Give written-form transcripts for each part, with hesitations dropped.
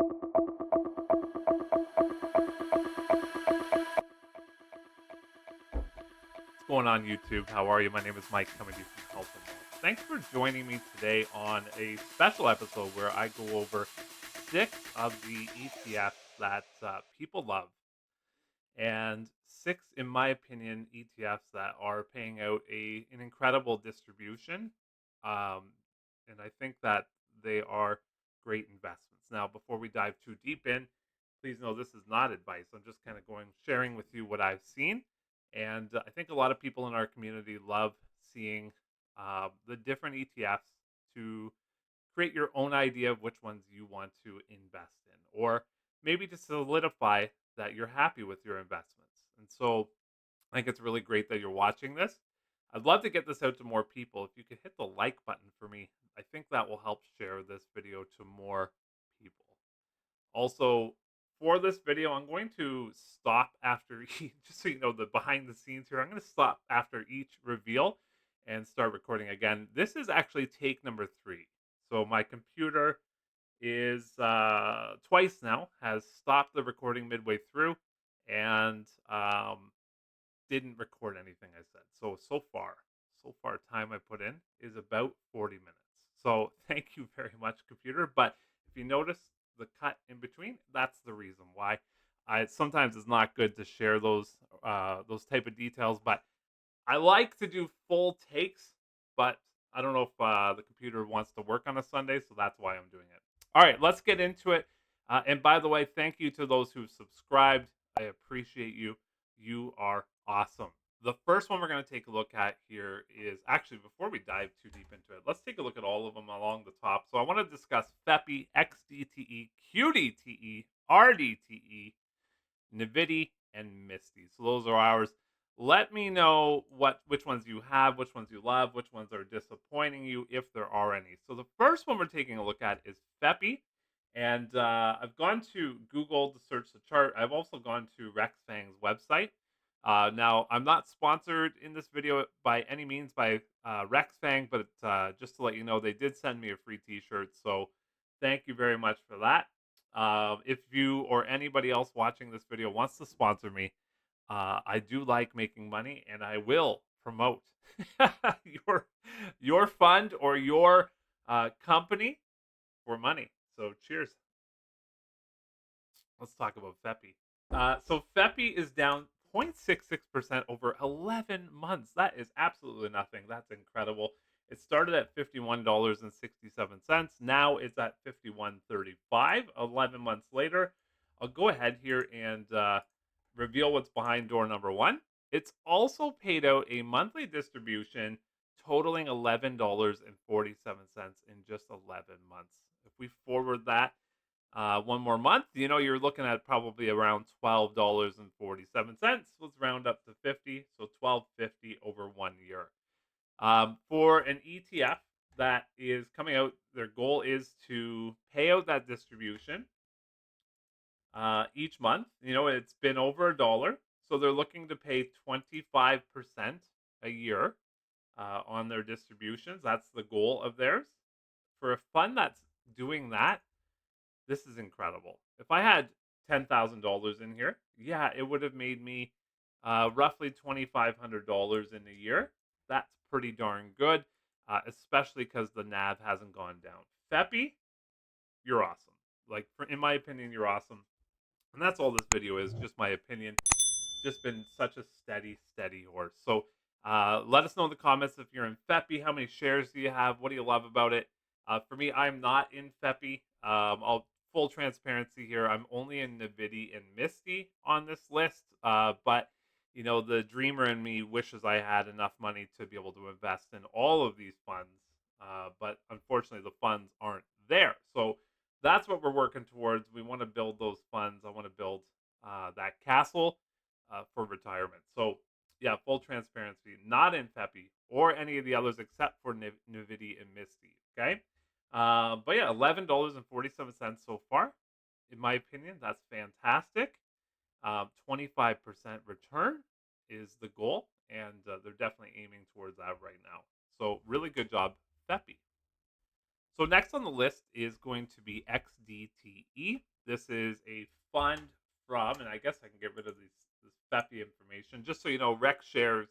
What's going on YouTube? How are you? My name is Mike, coming to you from Health and Wealth. Thanks for joining me today on a special episode where I go over 6 of the ETFs that people love, and 6, in my opinion, ETFs that are paying out an incredible distribution. Um, and I think that they are great investments. Now, before we dive too deep in, please know this is not advice. I'm just kind of sharing with you what I've seen. And I think a lot of people in our community love seeing the different ETFs to create your own idea of which ones you want to invest in, or maybe to solidify that you're happy with your investments. And so I think it's really great that you're watching this. I'd love to get this out to more people. If you could hit the like button for me, I think that will help share this video to more people. Also, for this video, I'm going to stop after each, just so you know the behind the scenes here, I'm going to stop after each reveal and start recording again. This is actually take number 3. So my computer is twice now has stopped the recording midway through and didn't record anything I said. So far time I put in is about 40 minutes. So thank you very much, computer. But if you notice the cut in between, that's the reason why. I sometimes it's not good to share those type of details, but I like to do full takes, but I don't know if the computer wants to work on a Sunday, so that's why I'm doing it. All right, let's get into it. And by the way, thank you to those who've subscribed. I appreciate you. You are awesome. The first one we're going to take a look at here is actually, before we dive too deep into it, let's take a look at all of them along the top. So I want to discuss Fepi, XDTE, QDTE, RDTE, NVDY, and MSTY. So those are ours. Let me know which ones you have, which ones you love, which ones are disappointing you, if there are any. So the first one we're taking a look at is Fepi, and I've gone to Google to search the chart. I've also gone to Rexfang's website. Now, I'm not sponsored in this video by any means by Rexfang, but just to let you know, they did send me a free T-shirt, so thank you very much for that. If you or anybody else watching this video wants to sponsor me, I do like making money, and I will promote your fund or your company for money. So cheers. Let's talk about Fepi. So Fepi is down 0.66% over 11 months. That is absolutely nothing. That's incredible. It started at $51.67. Now it's at $51.35. 11 months later, I'll go ahead here and reveal what's behind door number 1. It's also paid out a monthly distribution totaling $11.47 in just 11 months. If we forward that one more month, you're looking at probably around $12.47. Let's round up to 50, so $12.50 over 1 year. For an ETF that is coming out, their goal is to pay out that distribution each month. It's been over $1, so they're looking to pay 25% a year on their distributions. That's the goal of theirs. For a fund that's doing that, this is incredible. If I had $10,000 in here, yeah, it would have made me roughly $2,500 in a year. That's pretty darn good, especially because the NAV hasn't gone down. Fepi, you're awesome. In my opinion, you're awesome. And that's all this video is, just my opinion. Just been such a steady horse. So let us know in the comments if you're in Fepi. How many shares do you have? What do you love about it? For me, I'm not in Fepi. Full transparency here, I'm only in NVDY and MSTY on this list. But the dreamer in me wishes I had enough money to be able to invest in all of these funds. But unfortunately, the funds aren't there. So that's what we're working towards. We want to build those funds. I want to build that castle for retirement. So yeah, full transparency, not in Fepi or any of the others except for NVDY and MSTY. Okay. But yeah, $11.47 so far. In my opinion, that's fantastic. 25% return is the goal, and they're definitely aiming towards that right now. So really good job, Fepi. So next on the list is going to be XDTE. This is a fund from, and I guess I can get rid of this Fepi information, just so you know. Rec Shares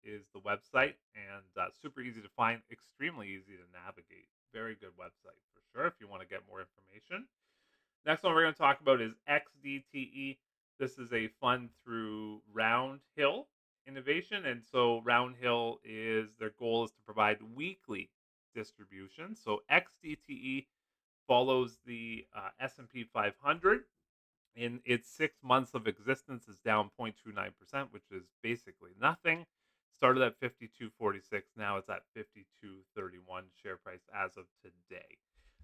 is the website, and super easy to find, extremely easy to navigate. Very good website for sure if you want to get more information. Next one we're going to talk about is XDTE. This is a fund through Roundhill Innovation, and so Roundhill is their goal is to provide weekly distribution. So XDTE follows the S&P 500. In its 6 months of existence is down 0.29%, which is basically nothing. Started at 52.46, now it's at 52.31 share price as of today.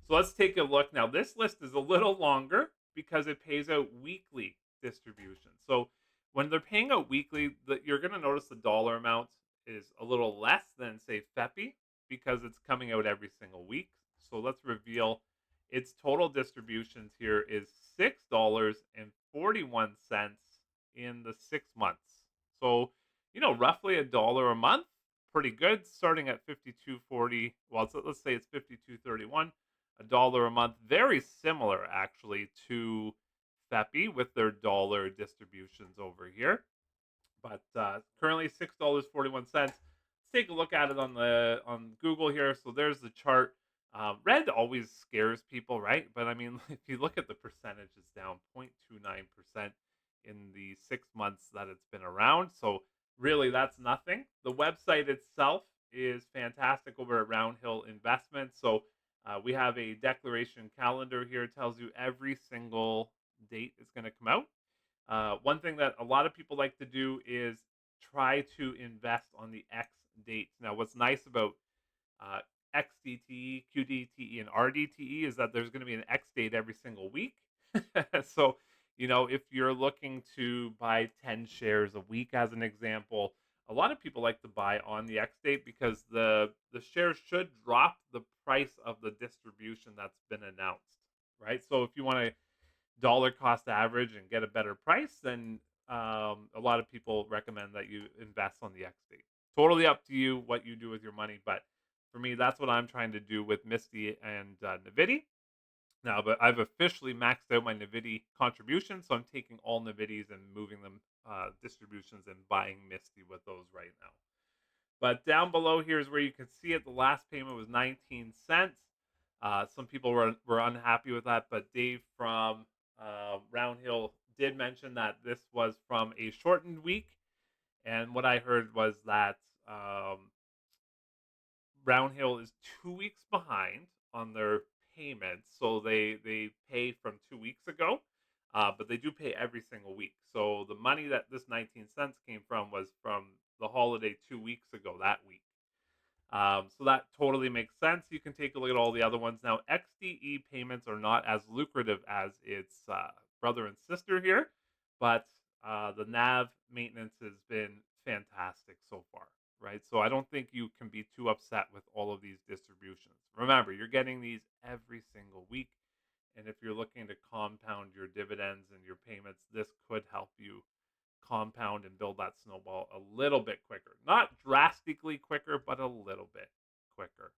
So let's take a look. Now this list is a little longer because it pays out weekly distributions. So when they're paying out weekly, you're going to notice the dollar amount is a little less than, say, Fepi, because it's coming out every single week. So let's reveal its total distributions here is $6.41 in the 6 months. So, roughly a dollar a month. Pretty good. Starting at 52.40. Well, let's say it's 52.31. A dollar a month. Very similar, actually, to Fepi with their dollar distributions over here. But currently $6.41. Let's take a look at it on Google here. So there's the chart. Red always scares people, right? But I mean, if you look at the percentage, it's down 0.29% in the 6 months that it's been around. So really, that's nothing. The website itself is fantastic over at Roundhill Investment. So we have a declaration calendar here. It tells you every single date is going to come out. One thing that a lot of people like to do is try to invest on the X dates. Now, what's nice about uh, XDTE, QDTE, and RDTE is that there's going to be an X date every single week. So, if you're looking to buy 10 shares a week, as an example, a lot of people like to buy on the X date because the shares should drop the price of the distribution that's been announced, right? So, if you want to dollar cost average and get a better price, then a lot of people recommend that you invest on the X date. Totally up to you what you do with your money, but for me, that's what I'm trying to do with MSTY and NVDY. Now, but I've officially maxed out my NVDY contribution, so I'm taking all NVDYs and moving them distributions and buying MSTY with those right now. But down below here is where you can see it. The last payment was 19 cents. Some people were unhappy with that, but Dave from Roundhill did mention that this was from a shortened week. And what I heard was that Roundhill is 2 weeks behind on their payments. So they pay from 2 weeks ago, but they do pay every single week. So the money that this 19 cents came from was from the holiday 2 weeks ago, that week. So that totally makes sense. You can take a look at all the other ones. Now, XDE payments are not as lucrative as its brother and sister here, but the NAV maintenance has been fantastic so far, right? So I don't think you can be too upset with all of these distributions. Remember, you're getting these every single week. And if you're looking to compound your dividends and your payments, this could help you compound and build that snowball a little bit quicker. Not drastically quicker, but a little bit quicker.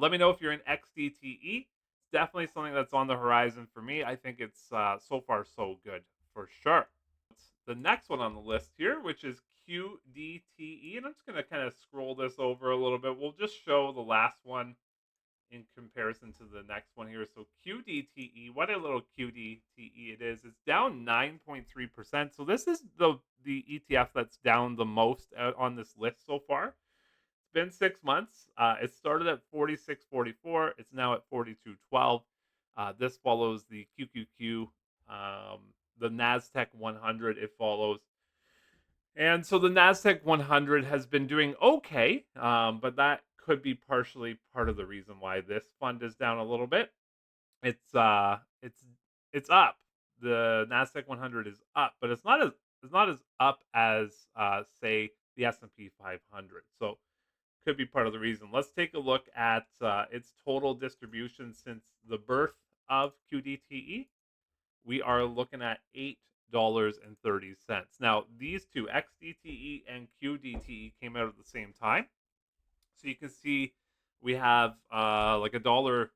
Let me know if you're in XDTE. It's definitely something that's on the horizon for me. I think it's so far so good for sure. The next one on the list here, which is QDTE, and I'm just going to kind of scroll this over a little bit. We'll just show the last one in comparison to the next one here. So QDTE, what a little QDTE it is. It's down 9.3%. So this is the ETF that's down the most on this list so far. It's been 6 months. It started at 46.44. It's now at 42.12. This follows the QQQ, the NASDAQ 100. It follows. And so the NASDAQ 100 has been doing okay, but that could be partially part of the reason why this fund is down a little bit. It's up. The NASDAQ 100 is up, but it's not as up as say the S&P 500. So could be part of the reason. Let's take a look at its total distribution since the birth of QDTE. We are looking at $8.30. Now, these two, XDTE and QDTE, came out at the same time. So you can see we have like a dollar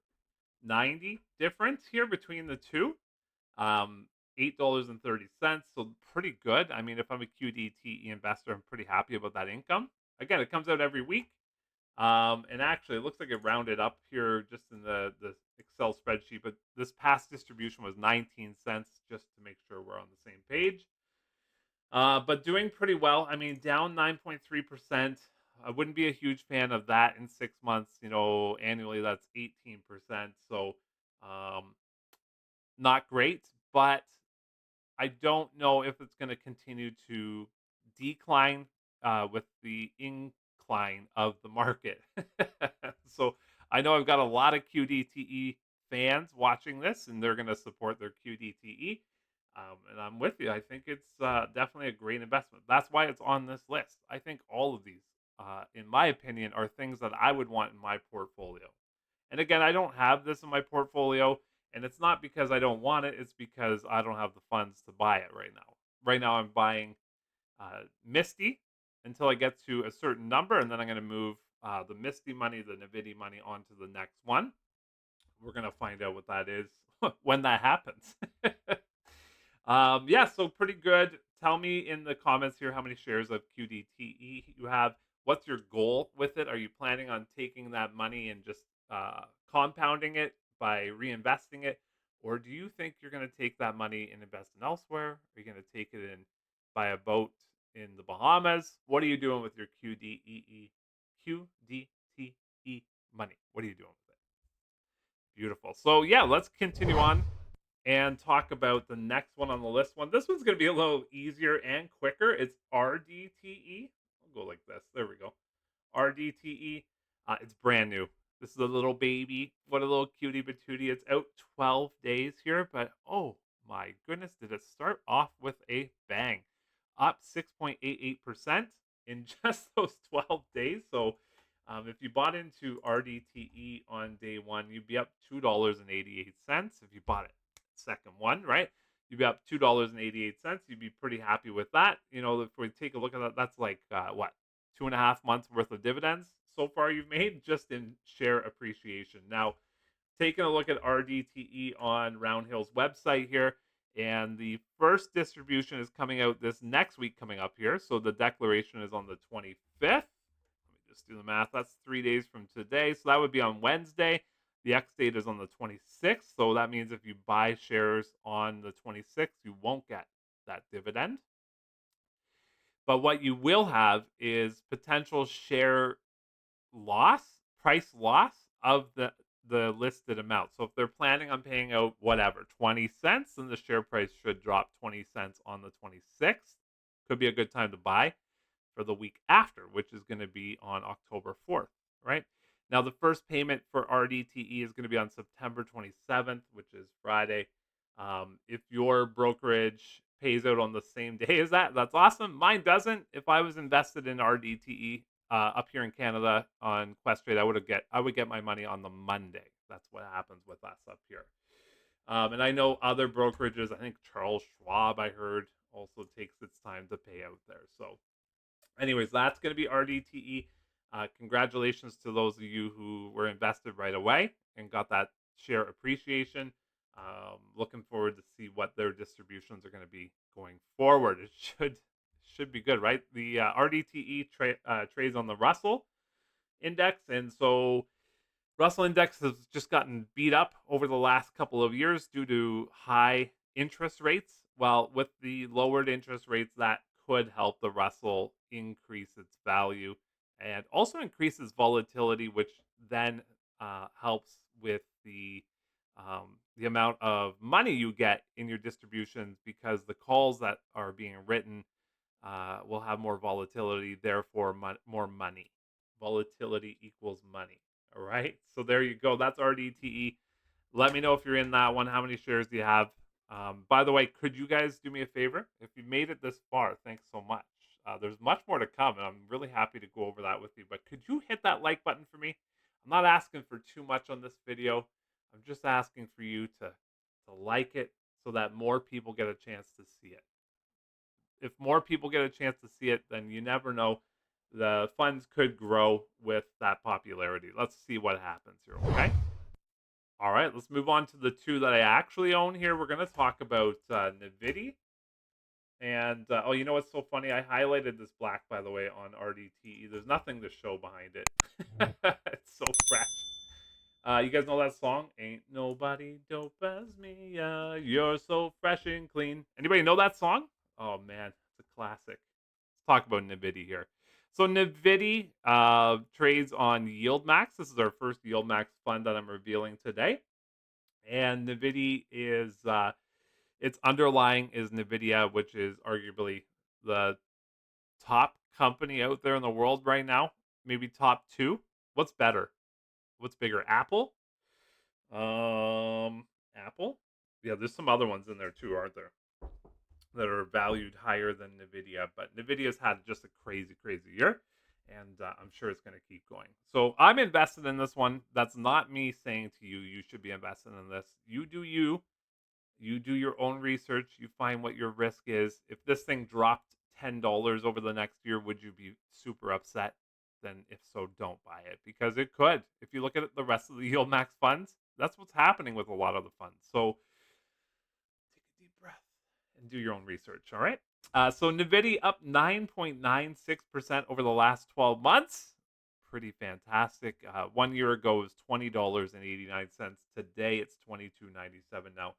$1.90 difference here between the two. $8.30. So pretty good. I mean, if I'm a QDTE investor, I'm pretty happy about that income. Again, it comes out every week. And actually, it looks like it rounded up here just in the Excel spreadsheet. But this past distribution was 19 cents, just to make sure we're on the same page. But doing pretty well. I mean, down 9.3%. I wouldn't be a huge fan of that in 6 months. Annually, that's 18%. So, um, not great. But I don't know if it's going to continue to decline with the incline of the market. So I know I've got a lot of QDTE fans watching this, and they're going to support their QDTE. And I'm with you. I think it's definitely a great investment. That's why it's on this list. I think all of these, in my opinion, are things that I would want in my portfolio. And again, I don't have this in my portfolio, and it's not because I don't want it, it's because I don't have the funds to buy it right now. Right now, I'm buying MSTY until I get to a certain number, and then I'm going to move the MSTY money, the NVDY money, onto the next one. We're going to find out what that is when that happens. Yeah, so pretty good. Tell me in the comments here how many shares of QDTE you have. What's your goal with it? Are you planning on taking that money and just compounding it by reinvesting it? Or do you think you're going to take that money and invest in elsewhere? Are you going to take it and buy a boat in the Bahamas? What are you doing with your QDTE money? What are you doing with it? Beautiful. So yeah, let's continue on and talk about the next one on the list. This one's going to be a little easier and quicker. It's RDTE. I'll go like this. There we go. RDTE. It's brand new. This is a little baby. What a little cutie patootie. It's out 12 days here, but oh my goodness, did it start off with a bang. Up 6.88% in just those 12 days. So if you bought into RDTE on day one, you'd be up $2.88. If you bought it second one, right? You'd be up $2.88. You'd be pretty happy with that. If we take a look at that, that's like what, 2.5 months worth of dividends so far you've made just in share appreciation. Now, taking a look at RDTE on Roundhill's website here, and the first distribution is coming out this next week coming up here. So the declaration is on the 25th. Let me just do the math. That's 3 days from today. So that would be on Wednesday. The X date is on the 26th. So that means if you buy shares on the 26th, you won't get that dividend. But what you will have is potential share loss, price loss of the listed amount. So if they're planning on paying out whatever, 20 cents, then the share price should drop 20 cents on the 26th. Could be a good time to buy for the week after, which is going to be on October 4th, right? Now, the first payment for RDTE is going to be on September 27th, which is Friday. If your brokerage pays out on the same day as that, that's awesome. Mine doesn't. If I was invested in RDTE up here in Canada on Questrade, I would get my money on the Monday. That's what happens with us up here. And I know other brokerages. I think Charles Schwab, I heard, also takes its time to pay out there. So anyways, that's going to be RDTE. Congratulations to those of you who were invested right away and got that share appreciation. Looking forward to see what their distributions are going to be going forward. It should be good, right? The RDTE trades on the Russell index, and so Russell index has just gotten beat up over the last couple of years due to high interest rates. Well, with the lowered interest rates, that could help the Russell increase its value and also increases volatility, which then helps with the amount of money you get in your distributions because the calls that are being written will have more volatility, therefore more money. Volatility equals money. All right. So there you go. That's RDTE. Let me know if you're in that one. How many shares do you have? By the way, could you guys do me a favor? If you made it this far, thanks so much. There's much more to come, and I'm really happy to go over that with you. But could you hit that like button for me? I'm not asking for too much on this video. I'm just asking for you to like it so that more people get a chance to see it. If more people get a chance to see it, then you never know. The funds could grow with that popularity. Let's see what happens here, okay? All right, let's move on to the two that I actually own here. We're going to talk about NVDY. And oh, you know what's so funny? I highlighted this black, by the way, on RDTE. There's nothing to show behind it. It's so fresh. You guys know that song? Ain't nobody dope as me. You're so fresh and clean. Anybody know that song? Oh man, it's a classic. Let's talk about NVIDIA here. So NVIDIA trades on Yield Max. This is our first Yield Max fund that I'm revealing today. And NVIDIA is its underlying is NVIDIA, which is arguably the top company out there in the world right now. Maybe top two. What's better? What's bigger? Apple? Um, Apple? Yeah, there's some other ones in there too, aren't there? That are valued higher than Nvidia, but Nvidia's had just a crazy year, and I'm sure it's going to keep going. So I'm invested in this one. That's not me saying to you you should be invested in this. You do you. You do your own research. You find what your risk is. If this thing dropped $10 over the next year, would you be super upset? Then, if so, don't buy it because it could. If you look at the rest of the Yield Max funds, that's what's happening with a lot of the funds. So take a deep breath and do your own research. All right. So Nvidia up 9.96% over the last 12 months. Pretty fantastic. 1 year ago it was $20.89. Today it's $22.97. Now,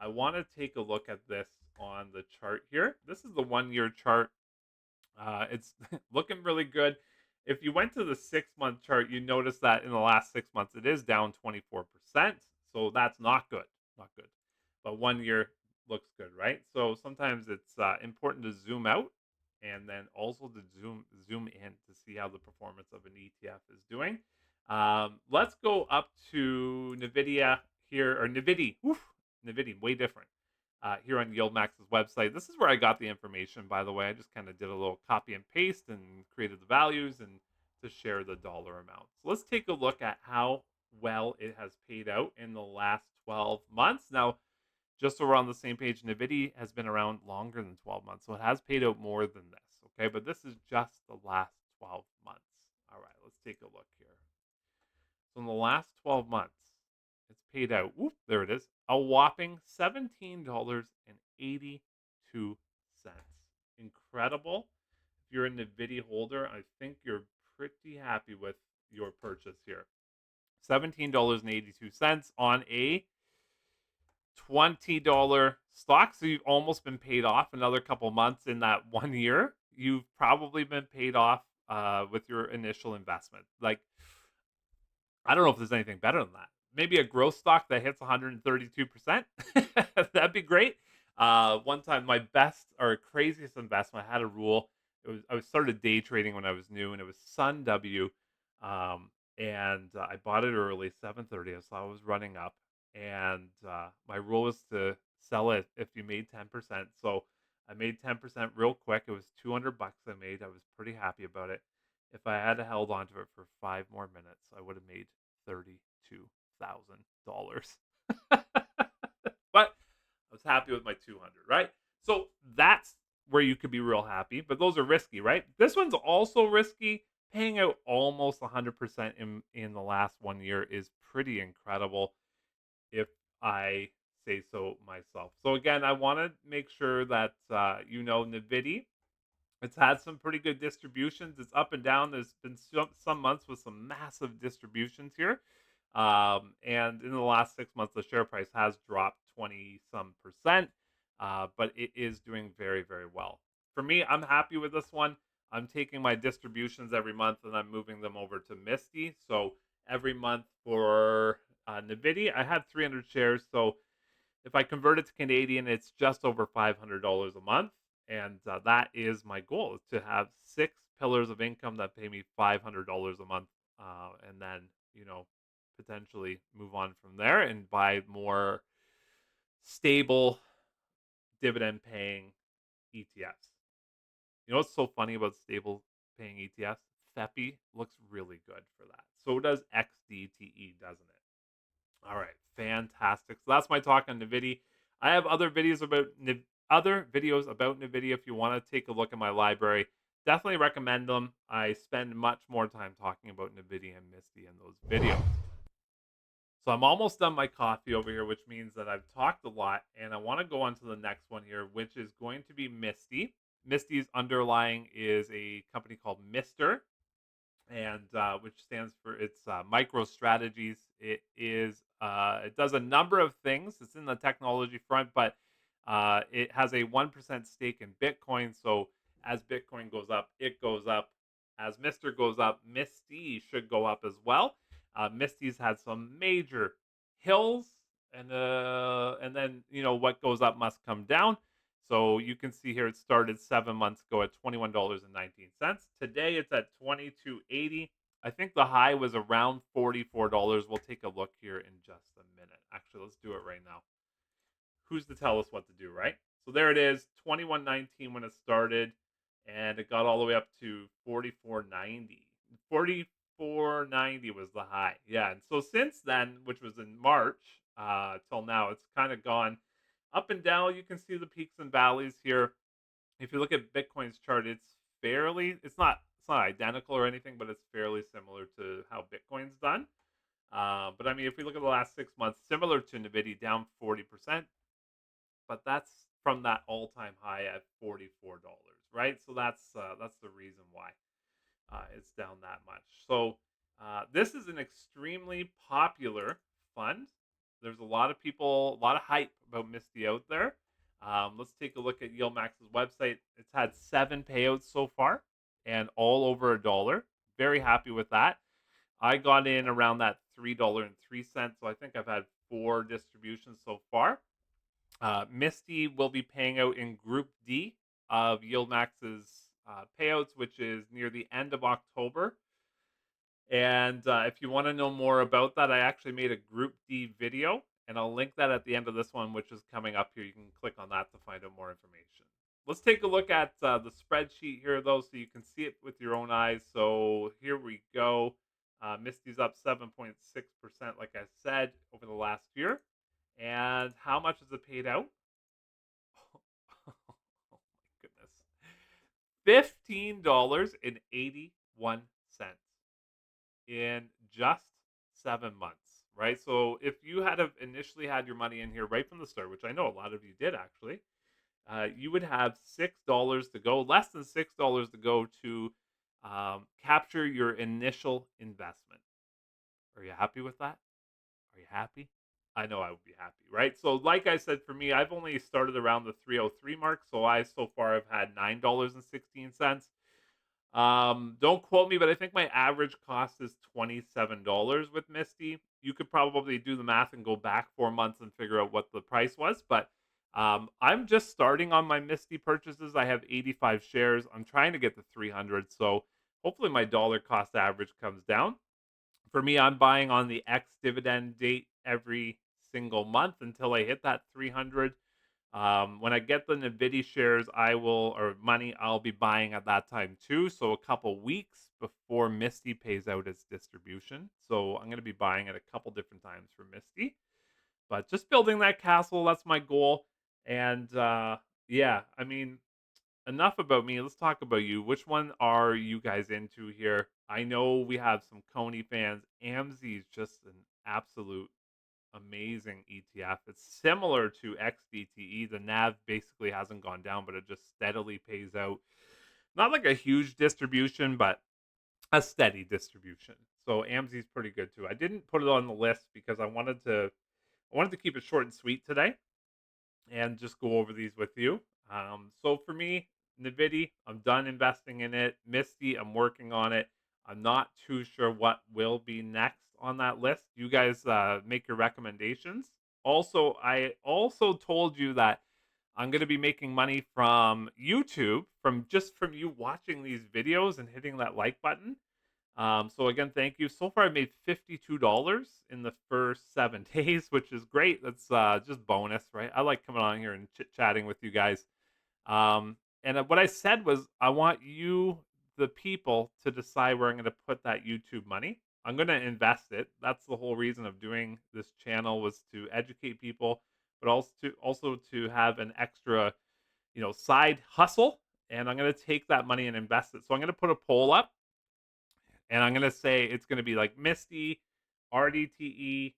I want to take a look at this on the chart here. This is the 1 year chart. It's looking really good. If you went to the 6 month chart, you notice that in the last 6 months it is down 24%. So that's not good. Not good. But 1 year looks good, right? So sometimes it's important to zoom out and then also to zoom in to see how the performance of an ETF is doing. Let's go up to Nvidia here, or Nvidia. Oof, Nvidia, way different. Here on YieldMax's website. This is where I got the information, by the way. I just kind of did a little copy and paste and created the values and to share the dollar amount. So let's take a look at how well it has paid out in the last 12 months. Now, just so we're on the same page, NVIDIA has been around longer than 12 months, so it has paid out more than this, okay? But this is just the last 12 months. All right, let's take a look here. So in the last 12 months, it's paid out, whoop, there it is, a whopping $17.82. Incredible. If you're a NVIDIA holder, I think you're pretty happy with your purchase here. $17.82 on a $20 stock. So you've almost been paid off another couple months in that 1 year. You've probably been paid off with your initial investment. Like, I don't know if there's anything better than that. Maybe a growth stock that hits 132%. That'd be great. One time, my best or craziest investment, I had a rule. I started day trading when I was new, and it was Sun W. And I bought it early, 7:30. So I was running up, and my rule was to sell it if you made 10%. So I made 10% real quick. It was $200 I made. I was pretty happy about it. If I had held on to it for 5 more minutes, I would have made $32,000. But I was happy with my 200, right? So that's where you could be real happy, but those are risky, right? This one's also risky. Paying out almost 100% in the last 1 year is pretty incredible, if I say so myself. So again, I want to make sure that NVIDIA. It's had some pretty good distributions. It's up and down. There's been some months with some massive distributions here. And in the last 6 months, the share price has dropped 20 some percent, but it is doing very well. For me, I'm happy with this one. I'm taking my distributions every month and I'm moving them over to MSTY. So every month for NVIDIA, I had 300 shares. So if I convert it to Canadian, it's just over $500 a month. And that is my goal, is to have 6 pillars of income that pay me $500 a month. And then, you know, potentially move on from there and buy more stable dividend paying ETFs. You know what's so funny about stable paying ETFs? Fepi looks really good for that. So does XDTE, doesn't it? All right, fantastic. So that's my talk on NVIDIA. I have other videos about NVIDIA if you want to take a look at my library. Definitely recommend them. I spend much more time talking about NVIDIA and MSTY in those videos. So I'm almost done my coffee over here, which means that I've talked a lot, and I want to go on to the next one here, which is going to be Misty. Misty's underlying is a company called Mister, and which stands for its micro strategies. It does a number of things. It's in the technology front, but it has a 1% stake in Bitcoin. So as Bitcoin goes up, it goes up. As Mister goes up, Misty should go up as well. Misty's had some major hills, and then what goes up must come down. So you can see here it started 7 months ago at $21.19. Today it's at 22.80. I think the high was around $44. We'll take a look here in just a minute. Actually, let's do it right now. Who's to tell us what to do, right? So there it is, 21.19 when it started, and it got all the way up to 44.90. 44.90 was the high. Yeah, and so since then, which was in March, till now, it's kind of gone up and down. You can see the peaks and valleys here. If you look at Bitcoin's chart, it's not identical or anything, but it's fairly similar to how Bitcoin's done. But I mean, if we look at the last 6 months, similar to NVDY, down 40%, but that's from that all-time high at $44, right? So that's the reason why it's down that much. So this is an extremely popular fund. There's a lot of people, a lot of hype about Misty out there. Let's take a look at YieldMax's website. It's had 7 payouts so far, and all over $1. Very happy with that. I got in around that $3.03, so I think I've had 4 distributions so far. Misty will be paying out in Group D of YieldMax's payouts, which is near the end of October. And if you want to know more about that, I actually made a Group D video, and I'll link that at the end of this one, which is coming up here. You can click on that to find out more information. Let's take a look at the spreadsheet here, though, so you can see it with your own eyes. So here we go. Misty's up 7.6%, like I said, over the last year. And how much is it paid out? Oh my goodness. $15.81 in just 7 months, right? So if you had have initially had your money in here right from the start, which I know a lot of you did actually, you would have $6 to go, less than $6 to go to capture your initial investment. Are you happy with that? Are you happy? I know I would be happy, right? So, like I said, for me, I've only started around the 303 mark. So, I so far have had $9.16. Don't quote me, but I think my average cost is $27 with Misty. You could probably do the math and go back 4 months and figure out what the price was. But I'm just starting on my Misty purchases. I have 85 shares. I'm trying to get to 300. So, hopefully, my dollar cost average comes down. For me, I'm buying on the X dividend date every single month until I hit that 300. When I get the NVIDIA shares, I will, or money, I'll be buying at that time too. So a couple weeks before Misty pays out its distribution. So I'm going to be buying at a couple different times for Misty. But just building that castle, that's my goal. And yeah, I mean, enough about me. Let's talk about you. Which one are you guys into here? I know we have some Coney fans. AMZ is just an absolute amazing ETF. It's similar to XDTE. The NAV basically hasn't gone down, but it just steadily pays out. Not like a huge distribution, but a steady distribution. So AMZ is pretty good too. I didn't put it on the list because I wanted to keep it short and sweet today and just go over these with you. So for me, NVIDIA, I'm done investing in it. Misty, I'm working on it. I'm not too sure what will be next on that list. You guys make your recommendations. Also, I also told you that I'm going to be making money from YouTube, from you watching these videos and hitting that like button. So again, thank you. So far, I made $52 in the first 7 days, which is great. That's just bonus, right? I like coming on here and chit chatting with you guys. And what I said was, I want you, the people, to decide where I'm going to put that YouTube money. I'm going to invest it. That's the whole reason of doing this channel, was to educate people, but also to have an extra, side hustle. And I'm going to take that money and invest it. So I'm going to put a poll up, and I'm gonna say it's gonna be like Misty, RDTE,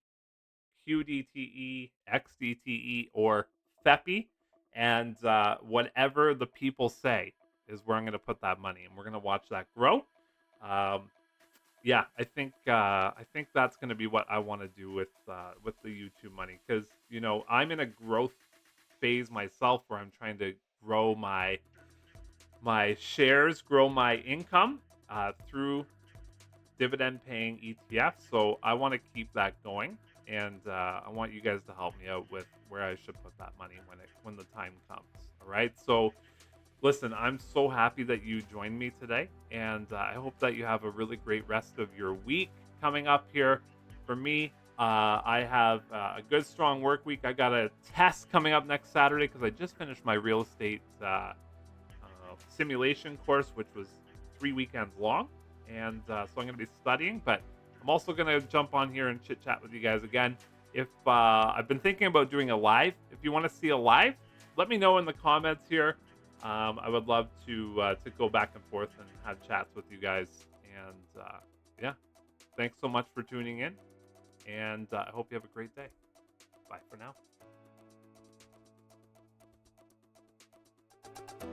QDTE, XDTE, or Fepi, and whatever the people say is where I'm going to put that money, and we're going to watch that grow. Um, yeah, I think that's going to be what I want to do with the YouTube money, because I'm in a growth phase myself where I'm trying to grow my shares, grow my income through dividend paying ETFs. So I want to keep that going, and I want you guys to help me out with where I should put that money when the time comes. All right. So listen, I'm so happy that you joined me today, and I hope that you have a really great rest of your week coming up here. For me, I have a good, strong work week. I got a test coming up next Saturday because I just finished my real estate simulation course, which was 3 weekends long, and so I'm going to be studying. But I'm also going to jump on here and chit chat with you guys again. If I've been thinking about doing a live, if you want to see a live, let me know in the comments here. I would love to go back and forth and have chats with you guys. And yeah, thanks so much for tuning in, and I hope you have a great day. Bye for now.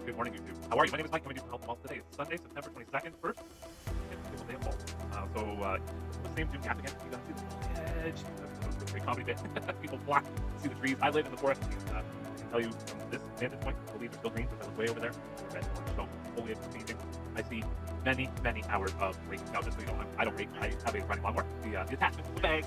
Good morning, YouTube. How are you? My name is Mike, coming to you from Health and Wealth. Today is Sunday, September 22nd, first single day of fall. The same Zoom gap again. You gotta see the edge. That's a great comedy bit. People flock to see the trees. I live in the forest, and I can tell you from this vantage point, the leaves are still green, because I look way over there. Red orange, so foliage is changing. I see many, many hours of raking. Now, just so you know, I don't rake. I have a running lawnmower. The attachment to the bag